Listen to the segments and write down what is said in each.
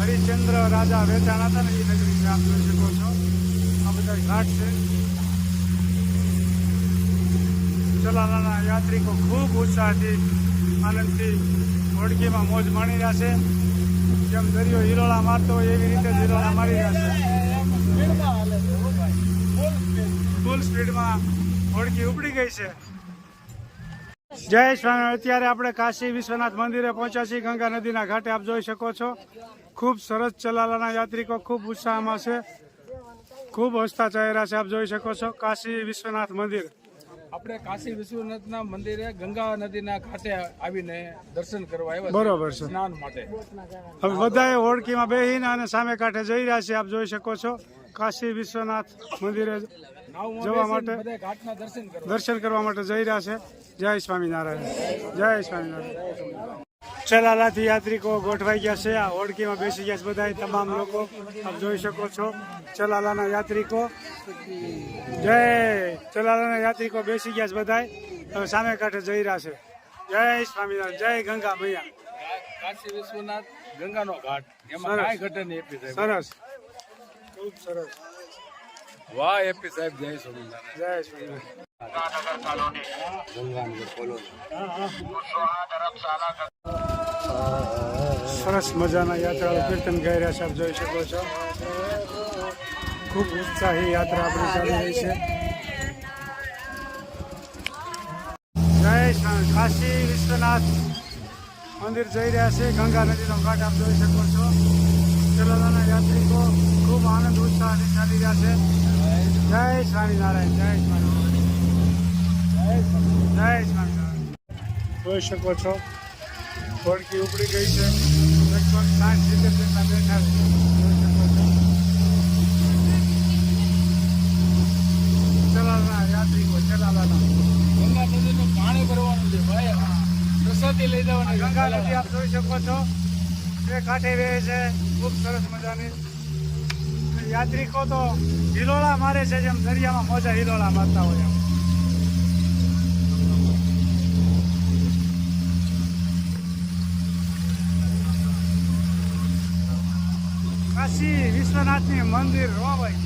હરિશ્ચંદ્ર રાજા વેચાણા હતા ને એ નગરી છે, આપ જોઈ શકો છો. આ બધા ઘાટ છે. ચલાલાના યાત્રિકો ખૂબ ઉત્સાહથી આનંદથી હોડકીમાં મોજ માણી રહ્યા છે. જેમ દરિયો હિલોળા મારતો હોય એવી રીતે જ હિલોળા મારી રહ્યા છે. ફૂલ સ્પીડમાં હોડકી ઉપડી ગઈ છે. જય સ્વામી. અત્યારે આપણે કાશી વિશ્વનાથ મંદિરે પહોંચ્યા છીએ, ગંગા નદીના ઘાટે. આપ જોઈ શકો છો ખૂબ સરસ ચલાલાના યાત્રિકો ખૂબ ઉત્સાહમાં છે, ખૂબ હસતા ચાહેરા છે. આપ જોઈ શકો છો કાશી વિશ્વનાથ મંદિર. આપણે કાશી વિશ્વનાથના મંદિરે ગંગા નદીના ઘાટે આવીને દર્શન કરવા આવ્યા. બરોબર છે. સ્નાન માટે હવે બધાએ હોડકીમાં બેસીને અને સામે કાંઠે જઈ રહ્યા છે. આપ જોઈ શકો છો કાશી વિશ્વનાથ મંદિરે જવા માટે ઘાટના દર્શન કરવા માટે જઈ રહ્યા છે. જય સ્વામિનારાયણ. જય સ્વામિનારાયણ. ચલાલાથી યાત્રિકો ગોઠવાઈ ગયા છે. આ હોડકીમાં બેસી ગયા છે બધા તમામ લોકો. આપ જોઈ શકો છો ચલાલાના યાત્રિકો. જય ચલાલાના યાત્રિકો બેસી ગયા છે બધા. હવે સામે કાંઠે જઈ રહ્યા છે. જય સ્વામિનારાયણ. જય ગંગા મૈયા. કાશી વિશ્વનાથ ગંગાનો ઘાટ, એમાં કાંઈ ઘટે નહીં. એપી સાહેબ સરસ, ખૂબ સરસ. વાહ એપી સાહેબ. જય સ્વામિનારાયણ. જય સ્વામિનારાયણ. સરસ મજાના યાત્રાળુ કીર્તન ગાઈ રહ્યા છે. આપ જોઈ શકો છો ખૂબ ઉત્સાહી યાત્રા આપણી ચાલી રહી છે. જય કાશી વિશ્વનાથ મંદિર જઈ રહ્યા છે. ગંગા નદીનો ઘાટ આપ જોઈ શકો છો. ચલાલાના યાત્રિકો ખૂબ આનંદ ઉત્સાહથી ચાલી રહ્યા છે. જય સ્વામિનારાયણ. જય સ્વામિનારાયણ. જય સ્વામિનારાયણ. જોઈ શકો છો હોડકી ઉપડી ગઈ છે. લગભગ 60-70 જેટલા બેઠા છે. જોઈ શકો છો ચલાલાના યાત્રિકો. ચલાલાના ગંગા નદીનું પાણી ભરવાનું છે ભાઈ, પ્રસાદી લઈ જવાની. ગંગા નદી આપ જોઈ શકો છો એ કાંઠે રહે છે. ખૂબ સરસ મજાની. યાત્રિકો તો હિલોળા મારે છે, જેમ દરિયામાં મોજા હિલોળા મારતા હોય એમ. કાશી વિશ્વનાથની મંદિર હો ભાઈ.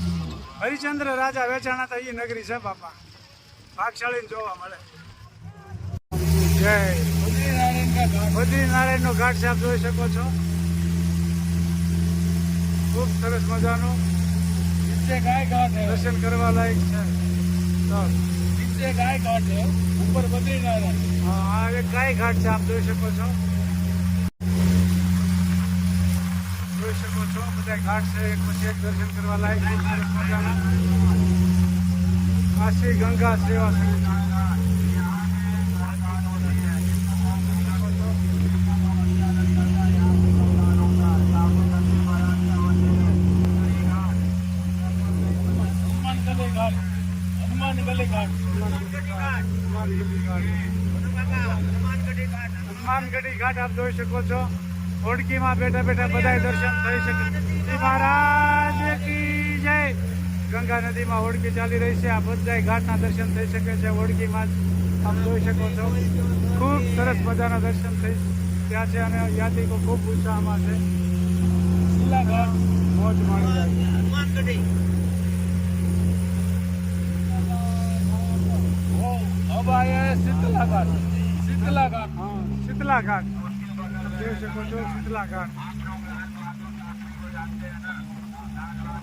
હરિશ્ચંદ્ર રાજા વેચાણા હતા એ નગરી છે બાપા. ભાગશાળી જોવા મળે. જય બદ્રીનારાયણ નો ઘાટ છે. આપ જોઈ શકો છો ખૂબ સરસ મજાનું. નીચે ગાય ઘાટ है, દર્શન કરવા લાયક છે. નીચે ગાય ઘાટ है, ઉપર બદ્રીનારાયણ. આ એક ગાય ઘાટ છે. આપ જોઈ શકો છો. જોઈ શકો છો બધા ઘાટ છે. એક પછી એક દર્શન કરવા લાયક ખૂબ સરસ મજાના. કાશી ગંગા સેવા સમિતિ. હનુમાનગઢી ઘાટ આપ જોઈ શકો છો. હોડકીમાં બેઠા બેઠા બધા દર્શન થઈ શકે. મહારાજ કી જય. ગંગા નદીમાં હોડકી ચાલી રહી છે. આ બધા ઘાટના દર્શન થઈ શકે છે હોડકીમાં જ. આપ જોઈ શકો છો ખૂબ સરસ મજાના દર્શન થઈ ત્યાં છે અને યાત્રિકો ખૂબ ઉત્સાહમાં છે. મોજ માણી જાય. શીતલા ઘાટ. શીતલા ઘાટ. હા, શીતલા ઘાટ જોઈ શકો છો. શીતલા ઘાટ.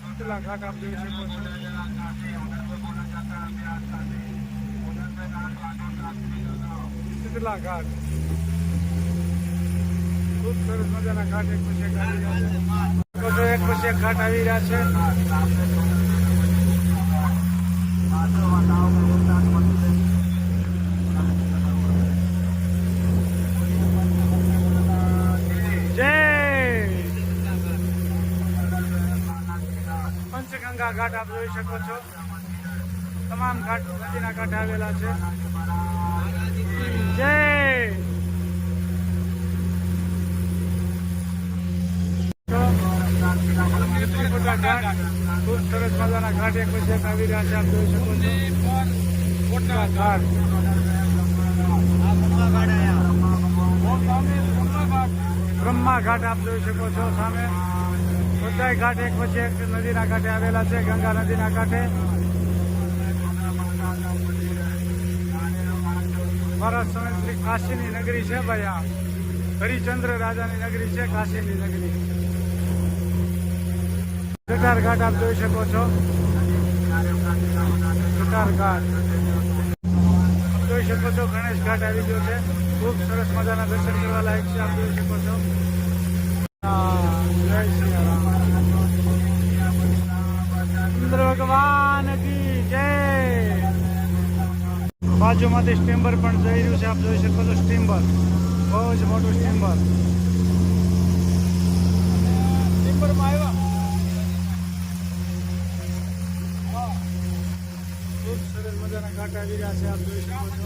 શીતલા ઘાટ આપ જોઈ શકો છો. શીતલા ઘાટ ખૂબ સરસ મજાના ઘાટ એક પછી એક આવી રહ્યા છે. એક પછી એક ઘાટ આવી રહ્યા છે. પંચગંગા ઘાટ આપ જોઈ શકો છો. તમામ ઘાટ નદીના કાંઠે આવેલા છે. જય ખૂબ સરસ મજાના ઘાટ એક પછી એક આવી રહ્યા છે. આપ જોઈ શકો છો. ઘાટ બ્રહ્મા ઘાટ આપ જોઈ શકો છો સામે. બધા ઘાટ એક વચ્ચે એક નદીના કાંઠે આવેલા છે, ગંગા નદીના કાંઠે. મારા સમય શ્રી કાશીની નગરી છે ભાઈ. આ હરિચંદ્ર રાજાની નગરી છે, કાશીની નગરી. કટાર ઘાટ આપ જોઈ શકો છો. કટાર ઘાટ જોઈ શકો છો. ગણેશ ઘાટ આવી ગયો છે. ખૂબ સરસ મજાના દર્શન કરવા લાયક છે, આપ જોઈ શકો છો. જય શ્રી રામ. ઇન્દ્ર ભગવાન કી જય. બાજુમાંથી સ્ટીમર પણ જઈ રહ્યું છે, આપ જોઈ શકો છો. સ્ટીમર, બહુ જ મોટું સ્ટીમર. ડિમ્બરમાં આવ્યા. ખૂબ સરસ મજાના ઘાટ આવી રહ્યા છે, આપ જોઈ શકો છો.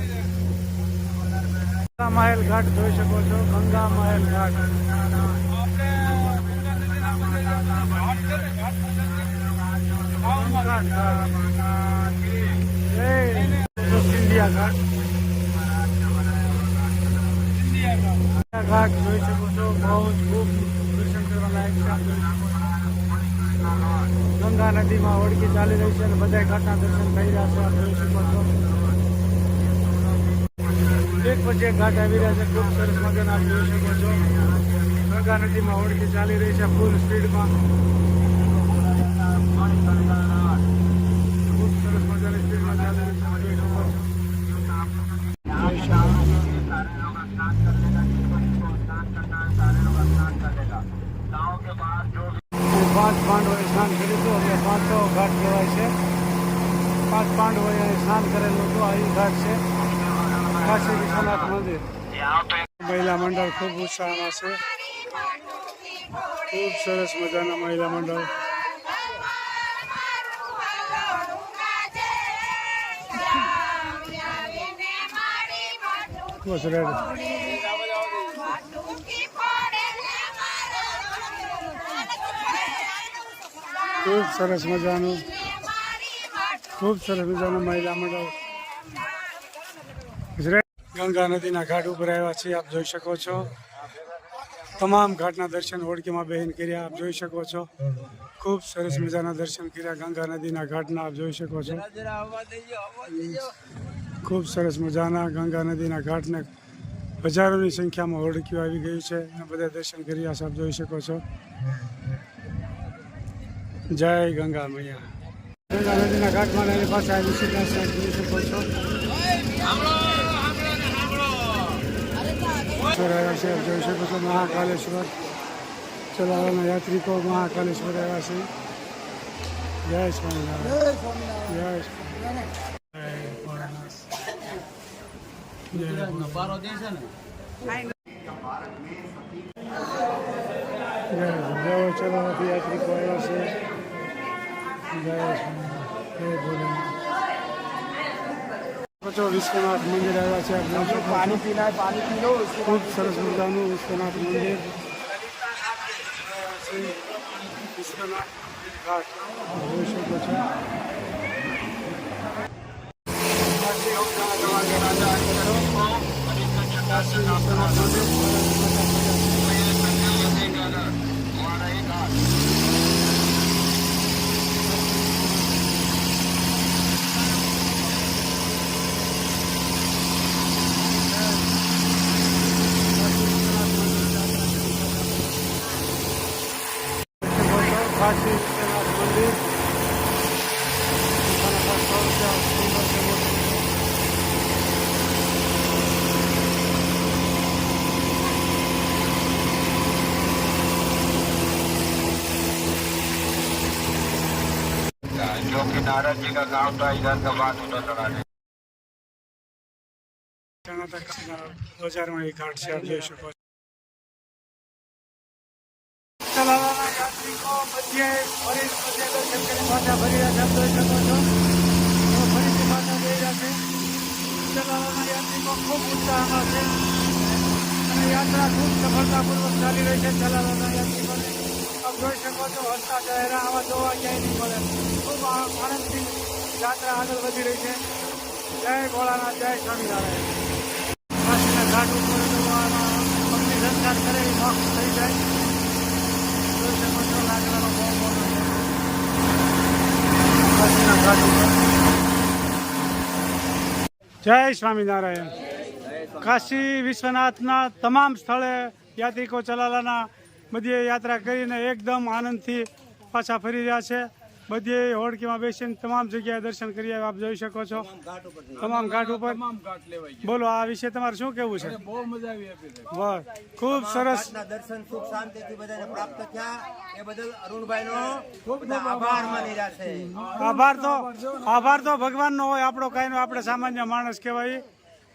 ગંગા મહેલ ઘાટ જોઈ શકો છો. ગંગા મહેલ ઘાટ. ઇન્ડિયા ઘાટ. ઘાટ જોઈ શકો છો. બહુ જ ખૂબ દર્શન કરવા લાયક છે. ગંગા નદીમાં ઓળખી ચાલી રહી છે અને બધા ઘાટના દર્શન થઈ રહ્યા છે, આપ જોઈ શકો છો. એક પછી એક ઘાટ આવી રહ્યા છે. ખૂબ સરસ મજાના આપ જોઈ શકો છો. ગંગા નદીમાં ઓળખી ચાલી રહી છે ફૂલ સ્પીડમાં. ખૂબ સરસ મજાની સ્પીડમાં ચાલી રહી છે, આપ જોઈ શકો છો. 5 પાંડવોએ સ્નાન કર્યું હતું, એટલે 500 ઘાટ કહેવાય છે. 5 પાંડવોએ સ્નાન કરેલું હતું. આ ઘાટ છે કાશી વિશ્વનાથ મંદિર. મહિલા મંડળ ખૂબ ઉત્સાહમાં છે. ખૂબ સરસ મજાના મહિલા મંડળ. બસ રેડી. ખૂબ સરસ મજાનું, ખૂબ સરસ મજાનું મહિલા મંડળ. ગંગા નદીના ઘાટ ઉપર આવ્યા છીએ, આપ જોઈ શકો છો. તમામ ઘાટના દર્શન હોડકીમાં બહેન કર્યા, આપ જોઈ શકો છો. ખૂબ સરસ મજાના દર્શન કર્યા ગંગા નદીના ઘાટના, આપ જોઈ શકો છો. ખૂબ સરસ મજાના ગંગા નદીના ઘાટને હજારોની સંખ્યામાં હોડકીઓ આવી ગઈ છે અને બધા દર્શન કર્યા છે, આપ જોઈ શકો છો. જય ગંગા મૈયા. ગંગા નદીના ઘાટમાં એની પાસે આવી સીધા છે, આપ જોઈ શકો છો. આવ્યા છે, આપ જોઈ શકો છો. મહાકાલેશ્વર ચલાવવાના યાત્રિકો મહાકાલેશ્વર આવ્યા છે. જય સ્વામિનારાયણ. જય ચલાવવાથી યાત્રિકો આવ્યા છે. જય ભોલેનાથ. વિશ્વનાથ મંદિર આવ્યા છે, આપણે પાણી પીના પાણી પીનો. ખૂબ સરસ મજાનું વિશ્વનાથ મંદિર. વિશ્વનાથ ઘાટ જોઈ શકો છો. કાશી વિશ્વનાથ મંદિર. जो कि नारद जी का काम था इधर का बात उधर लड़ाने. બજારમાં એ ઘાટ છે, આપ જોઈ શકો છો. ચલાવવાના યાત્રિકો બધે ફરી દર્શન કરી પાછા ફરી રહ્યા છે, આપ જોઈ શકો છો. ફરીથી પાછા જઈ રહ્યા છે. ચલાવવાના યાત્રિકો ખૂબ ઉત્સાહમાં છે અને યાત્રા ખૂબ સફળતાપૂર્વક ચાલી રહી છે. ચલાવવાના યાત્રિકોને આપ જોઈ શકો છો. હસતા ચહેરા આવા જોવા ક્યાંય નહીં મળે. ખૂબ આનંદથી યાત્રા આગળ વધી રહી છે. જય ભોળાનાથ. જય સ્વામિનારાયણ. કાશીના ઘાટ ઉપર અગ્નિ સંસ્કાર કરે એ મોક્ષ થઈ જાય. જોઈ શકો છો. લાકડાનો જય સ્વામિનારાયણ. કાશી વિશ્વનાથના તમામ સ્થળે યાત્રિકો ચલાલાના બધીએ યાત્રા કરીને એકદમ આનંદથી પાછા ફરી રહ્યા છે. બધીએ હોડકીમાં બેસીને તમામ જગ્યાએ દર્શન કરી આપ જોઈ શકો છો. તમામ ઘાટ ઉપર તમામ ઘાટ લેવાઈ ગયા. બોલો, આ વિશે તમારે શું કહેવું છે? બહુ મજા આવી આપી છે. વાહ, ખૂબ સરસ. આજના દર્શન સુખ શાંતિથી બધાને પ્રાપ્ત થયા એ બદલ અરુણભાઈનો બધા આભાર માની રહ્યા છે. આભાર તો ભગવાનનો હોય, આપણો કાંઈ નો. આપણે સામાન્ય માણસ કહેવાય.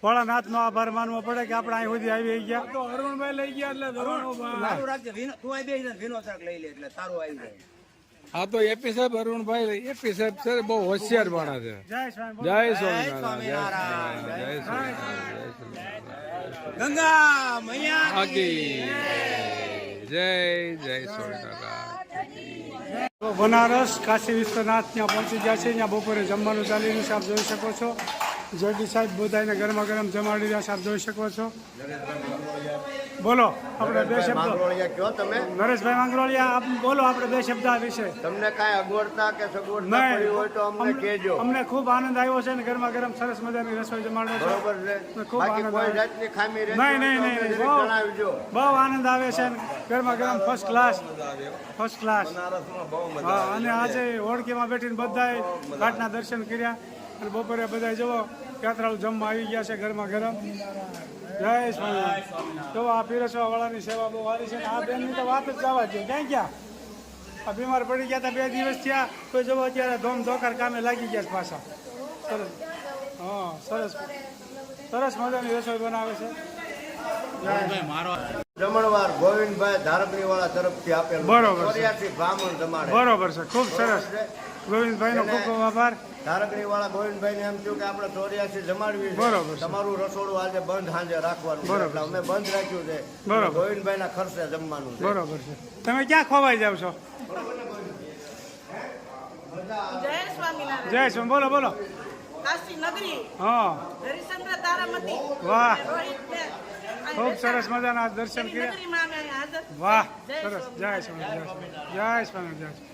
ભોળાનાથનો આભાર માનવો પડે કે આપણે અહીં સુધી આવી ગયા. તો અરુણભાઈ લઈ ગયા એટલે ધોરણોભાઈ. સારું રાખજે તું અહીં બેસી જા, વિનો શાક લઈ લે એટલે તારું આવી જાય. હા તો એપી સાહેબ અરુણભાઈ એપી સાહેબ સર બહુ હોશિયાર માણસ છે. જય સ્વામી. જય જય સ્વામિનારાયણ. સ્વામિનારાયણ. ગંગા મૈયા આકી જય જય સ્વામિનારાયણ. તો બનારસ કાશી વિશ્વનાથ ત્યાં પહોંચી ગયા છે. ત્યાં બપોરે જમવાનું ચાલી રહ્યું છે, આપ જોઈ શકો છો. જયડી સાહેબ બધાને ગરમા ગરમ જમાડી રહ્યા છે, આપ જોઈ શકો છો. બોલો આપણે બે શબ્દો. માંગરોળિયા કયો તમે? નરેશભાઈ માંગરોળિયા, આપ બોલો આપણે બે શબ્દ આ વિશે. તમને કાંઈ અગવડતા કે સગવડતા પડી હોય તો અમને કહેજો. અમને ખૂબ આનંદ આવ્યો છે ને ગરમા ગરમ સરસ મજાની રસોઈ જમાડો છો. બરોબર છે. ખૂબ બાકી આનંદ કોઈ આવે. જાતની ખામી રહેતી નહીં, નહીં, હોય તો નહીં, અમને બહુ. જણાવજો. બહુ આનંદ આવે છે ને ગરમા ગરમ ફર્સ્ટ ક્લાસ. હા, અને આજે હોડકીમાં બેઠીને બધાએ ઘાટના દર્શન કર્યા અને બપોરે બધા જવો યાત્રાળુ જમવા આવી ગયા છે ગરમા ગરમ. જય સ્વામિનારાયણ. જો આ પીરસવા વાળાની સેવા બહુ સારી છે ને આ બેનની તો વાત જ જવા છે. ક્યાં ગયા? આ બીમાર પડી ગયા હતા 2 દિવસ થયા તો જવો અત્યારે ધોમ ધોકાર કામે લાગી ગયા છે પાછા. સરસ. હા, સરસ સરસ મજાની રસોઈ બનાવે છે. જમણવાર ગોવિંદભાઈ ધારકણી વાળા તરફથી આપેલું. બરોબર છે. 84 બ્રાહ્મણ જમાડે. બરોબર છે, ખૂબ સરસ. ગોવિંદભાઈનો ખૂબ ખૂબ આભાર. ધારકણી વાળા ગોવિંદભાઈ ને એમ થયું કે આપણે 84 જમાડવી છે. બરોબર છે. તમારું રસોડું આજે બંધ સાંજે રાખવાનું છે. બરોબર. એટલે અમે બંધ રાખ્યું છે. બરોબર. ગોવિંદભાઈ ના ખર્ચે જમવાનું છે. બરોબર છે. તમે ક્યાં ખોવાઈ જાવ છો? જય સ્વામિનારાયણ. જય સ્વામી. બોલો બોલો. કાશી નગરી હા, હરિશ્ચંદ્ર તારામતી વાહ, રોહિતબેન. ખૂબ સરસ મજાના દર્શન એની કર્યા. નગરીમાં અમે હાજર. વાહ, જય સરસ. જય સ્વામી. જય સ્વામી. જય સ્વામી. જય સ્વામી.